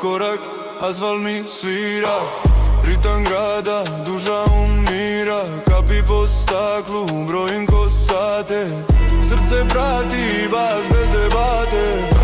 korak, asfalt mi svira. Ritam grada, duša umira. Kapi po staklu, brojim ko sate. Srce prati vas bez debate.